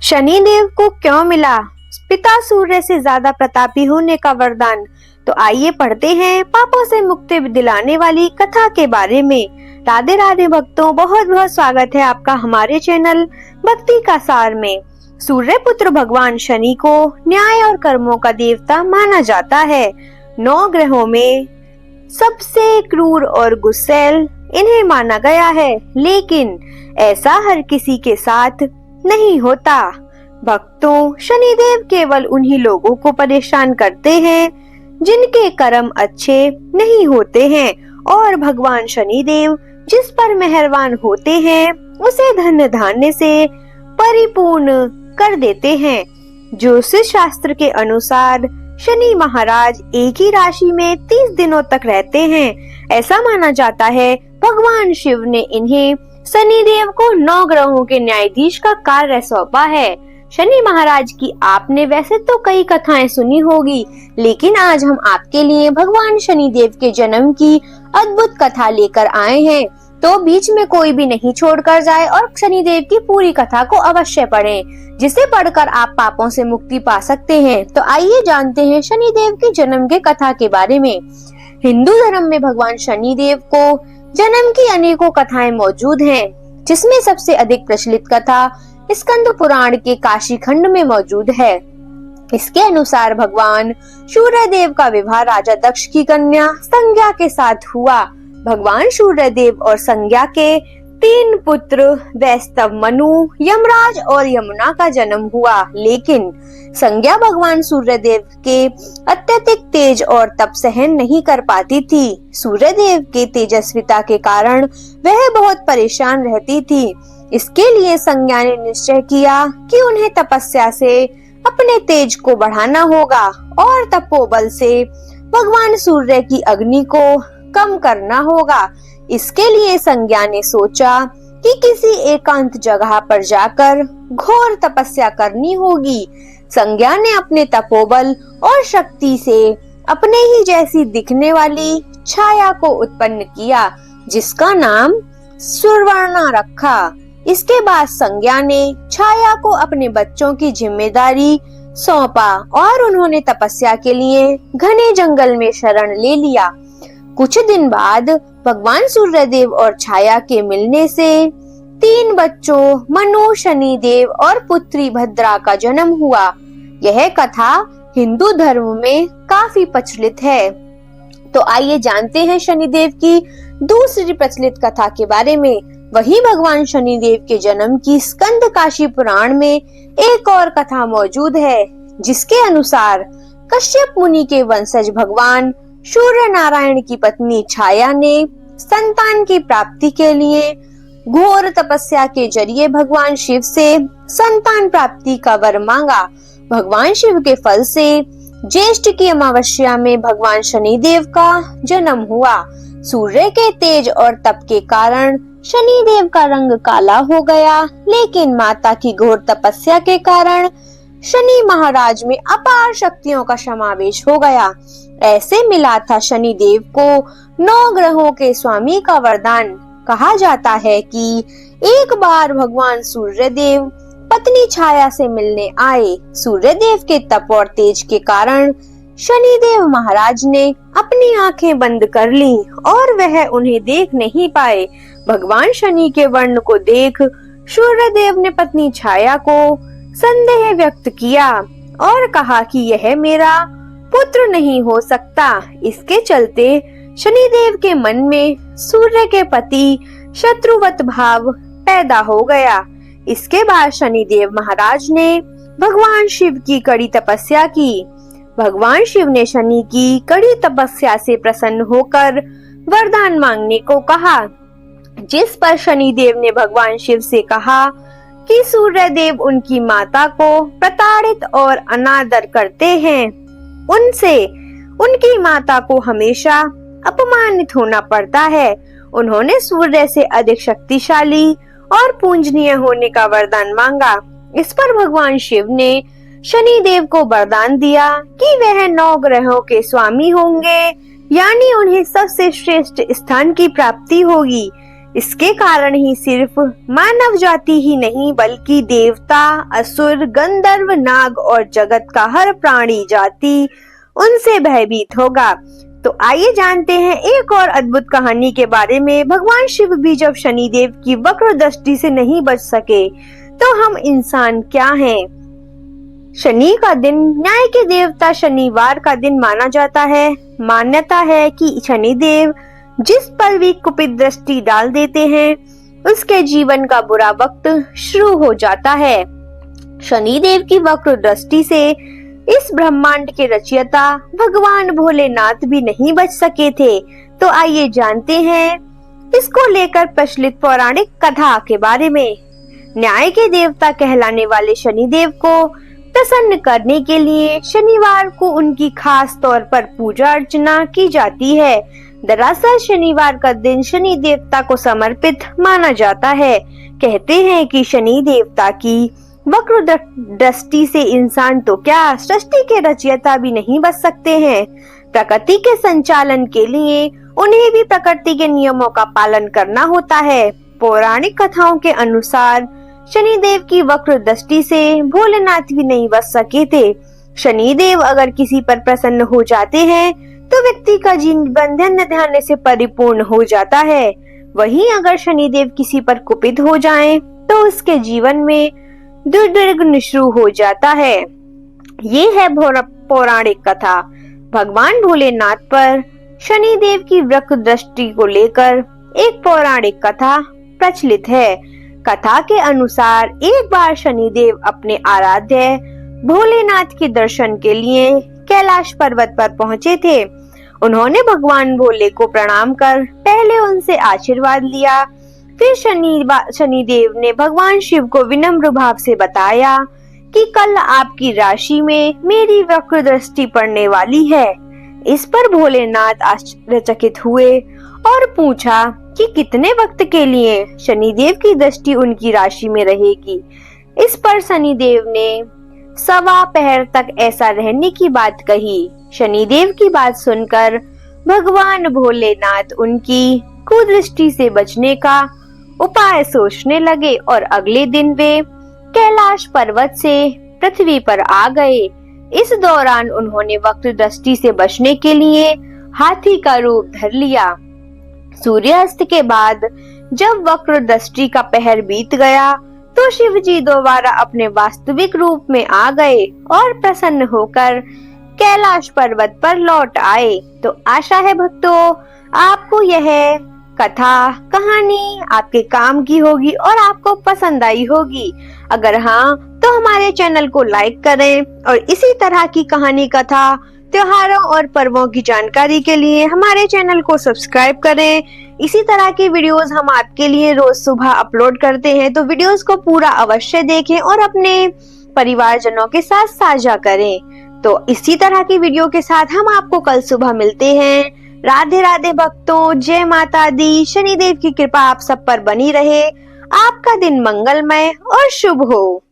शनि देव को क्यों मिला पिता सूर्य से ज्यादा प्रतापी होने का वरदान? तो आइए पढ़ते हैं पापों से मुक्ति दिलाने वाली कथा के बारे में। राधे राधे भक्तों, बहुत बहुत स्वागत है आपका हमारे चैनल भक्ति का सार में। सूर्य पुत्र भगवान शनि को न्याय और कर्मों का देवता माना जाता है। 9 ग्रहों में सबसे क्रूर और गुस्सैल इन्हें माना गया है, लेकिन ऐसा हर किसी के साथ नहीं होता। भक्तों, शनिदेव केवल उन्हीं लोगों को परेशान करते हैं जिनके कर्म अच्छे नहीं होते हैं, और भगवान शनिदेव जिस पर मेहरबान होते हैं उसे धन धान्य से परिपूर्ण कर देते हैं। ज्योतिष शास्त्र के अनुसार शनि महाराज एक ही राशि में 30 दिनों तक रहते हैं। ऐसा माना जाता है भगवान शिव ने इन्हें शनिदेव को 9 ग्रहों के न्यायाधीश का कार्य सौंपा है। शनि महाराज की आपने वैसे तो कई कथाएं सुनी होगी, लेकिन आज हम आपके लिए भगवान शनिदेव के जन्म की अद्भुत कथा लेकर आए हैं। तो बीच में कोई भी नहीं छोड़कर जाए और शनिदेव की पूरी कथा को अवश्य पढ़ें, जिसे पढ़कर आप पापों से मुक्ति पा सकते हैं। तो आइए जानते हैं शनिदेव की जन्म के कथा के बारे में। हिंदू धर्म में भगवान शनिदेव को जन्म की अनेकों कथाएं मौजूद हैं, जिसमें सबसे अधिक प्रचलित कथा स्कंद पुराण के काशी खंड में मौजूद है। इसके अनुसार भगवान सूर्य देव का विवाह राजा दक्ष की कन्या संज्ञा के साथ हुआ। भगवान सूर्य देव और संज्ञा के 3 पुत्र वैस्तव, मनु, यमराज और यमुना का जन्म हुआ, लेकिन संज्ञा भगवान सूर्य देव के अत्यधिक तेज और तप सहन नहीं कर पाती थी। सूर्य देव के तेजस्विता के कारण वह बहुत परेशान रहती थी। इसके लिए संज्ञा ने निश्चय किया कि उन्हें तपस्या से अपने तेज को बढ़ाना होगा और तपोबल से भगवान सूर्य की अग्नि को कम करना होगा। इसके लिए संज्ञा ने सोचा कि किसी एकांत जगह पर जाकर घोर तपस्या करनी होगी। संज्ञा ने अपने तपोबल और शक्ति से अपने ही जैसी दिखने वाली छाया को उत्पन्न किया, जिसका नाम सुवर्णा रखा। इसके बाद संज्ञा ने छाया को अपने बच्चों की जिम्मेदारी सौंपा और उन्होंने तपस्या के लिए घने जंगल में शरण ले लिया। कुछ दिन बाद भगवान सूर्यदेव और छाया के मिलने से 3 बच्चों मनु, शनिदेव और पुत्री भद्रा का जन्म हुआ। यह कथा हिंदू धर्म में काफी प्रचलित है। तो आइए जानते हैं शनिदेव की दूसरी प्रचलित कथा के बारे में। वही भगवान शनिदेव के जन्म की स्कंद काशी पुराण में एक और कथा मौजूद है, जिसके अनुसार कश्यप मुनि के वंशज भगवान सूर्य नारायण की पत्नी छाया ने संतान की प्राप्ति के लिए घोर तपस्या के जरिए भगवान शिव से संतान प्राप्ति का वर मांगा। भगवान शिव के फल से ज्येष्ठ की अमावस्या में भगवान शनिदेव का जन्म हुआ। सूर्य के तेज और तप के कारण शनिदेव का रंग काला हो गया, लेकिन माता की घोर तपस्या के कारण शनि महाराज में अपार शक्तियों का समावेश हो गया। ऐसे मिला था शनिदेव को 9 ग्रहों के स्वामी का वरदान। कहा जाता है कि एक बार भगवान सूर्यदेव पत्नी छाया से मिलने आए। सूर्यदेव के तप और तेज के कारण शनिदेव महाराज ने अपनी आंखें बंद कर ली और वह उन्हें देख नहीं पाए। भगवान शनि के वर्ण को देख सूर्यदेव ने पत्नी छाया को संदेह व्यक्त किया और कहा कि यह मेरा पुत्र नहीं हो सकता। इसके चलते शनिदेव के मन में सूर्य के प्रति शत्रुवत भाव पैदा हो गया। इसके बाद शनिदेव महाराज ने भगवान शिव की कड़ी तपस्या की। भगवान शिव ने शनि की कड़ी तपस्या से प्रसन्न होकर वरदान मांगने को कहा, जिस पर शनिदेव ने भगवान शिव से कहा कि सूर्यदेव उनकी माता को प्रताड़ित और अनादर करते हैं। उनसे उनकी माता को हमेशा अपमानित होना पड़ता है। उन्होंने सूर्य से अधिक शक्तिशाली और पूजनीय होने का वरदान मांगा। इस पर भगवान शिव ने शनिदेव को वरदान दिया कि वह 9 ग्रहों के स्वामी होंगे, यानी उन्हें सबसे श्रेष्ठ स्थान की प्राप्ति होगी। इसके कारण ही सिर्फ मानव जाति ही नहीं बल्कि देवता, असुर, गंधर्व, नाग और जगत का हर प्राणी जाति उनसे भयभीत होगा। तो आइए जानते हैं एक और अद्भुत कहानी के बारे में। भगवान शिव भी जब शनिदेव की वक्र दृष्टि से नहीं बच सके तो हम इंसान क्या हैं? शनि का दिन न्याय के देवता शनिवार का दिन माना जाता है। मान्यता है कि शनिदेव जिस पर भी कुपित दृष्टि डाल देते हैं उसके जीवन का बुरा वक्त शुरू हो जाता है। शनिदेव की वक्र दृष्टि से इस ब्रह्मांड के रचयिता भगवान भोलेनाथ भी नहीं बच सके थे। तो आइए जानते हैं इसको लेकर प्रचलित पौराणिक कथा के बारे में। न्याय के देवता कहलाने वाले शनिदेव को प्रसन्न करने के लिए शनिवार को उनकी खास तौर पर पूजा अर्चना की जाती है। दरअसल शनिवार का दिन शनि देवता को समर्पित माना जाता है। कहते हैं कि शनि देवता की वक्र दृष्टि से इंसान तो क्या सृष्टि के रचयिता भी नहीं बच सकते हैं। प्रकृति के संचालन के लिए उन्हें भी प्रकृति के नियमों का पालन करना होता है। पौराणिक कथाओं के अनुसार शनिदेव की वक्र दृष्टि से भोलेनाथ भी नहीं बच सके थे। शनिदेव अगर किसी पर प्रसन्न हो जाते हैं तो व्यक्ति का जीवन धन्य धान्य से परिपूर्ण हो जाता है। वहीं अगर शनिदेव किसी पर कुपित हो जाएं तो उसके जीवन में दुर्दिन शुरू हो जाता है। ये है पौराणिक कथा। भगवान भोलेनाथ पर शनिदेव की वक्र दृष्टि को लेकर एक पौराणिक कथा प्रचलित है। कथा के अनुसार एक बार शनिदेव अपने आराध्य भोलेनाथ के दर्शन के लिए कैलाश पर्वत पर पहुंचे थे। उन्होंने भगवान भोले को प्रणाम कर पहले उनसे आशीर्वाद लिया। फिर शनिदेव ने भगवान शिव को विनम्र भाव से बताया कि कल आपकी राशि में मेरी वक्र दृष्टि पड़ने वाली है। इस पर भोलेनाथ आश्चर्यचकित हुए और पूछा कि कितने वक्त के लिए शनिदेव की दृष्टि उनकी राशि में रहेगी। इस पर शनिदेव ने 1.25 पहर तक ऐसा रहने की बात कही। शनिदेव की बात सुनकर भगवान भोलेनाथ उनकी कुदृष्टि से बचने का उपाय सोचने लगे और अगले दिन वे कैलाश पर्वत से पृथ्वी पर आ गए। इस दौरान उन्होंने वक्र दृष्टि से बचने के लिए हाथी का रूप धर लिया। सूर्यास्त के बाद जब वक्र दृष्टि का पहर बीत गया तो शिव जी दोबारा अपने वास्तविक रूप में आ गए और प्रसन्न होकर कैलाश पर्वत पर लौट आए। तो आशा है भक्तों आपको यह कथा कहानी आपके काम की होगी और आपको पसंद आई होगी। अगर हाँ तो हमारे चैनल को लाइक करें और इसी तरह की कहानी कथा त्योहारों और पर्वों की जानकारी के लिए हमारे चैनल को सब्सक्राइब करें। इसी तरह की वीडियोस हम आपके लिए रोज सुबह अपलोड करते हैं, तो वीडियोस को पूरा अवश्य देखें और अपने परिवारजनों के साथ साझा करें। तो इसी तरह की वीडियो के साथ हम आपको कल सुबह मिलते हैं। राधे राधे भक्तों, जय माता दी। शनिदेव की कृपा आप सब पर बनी रहे। आपका दिन मंगलमय और शुभ हो।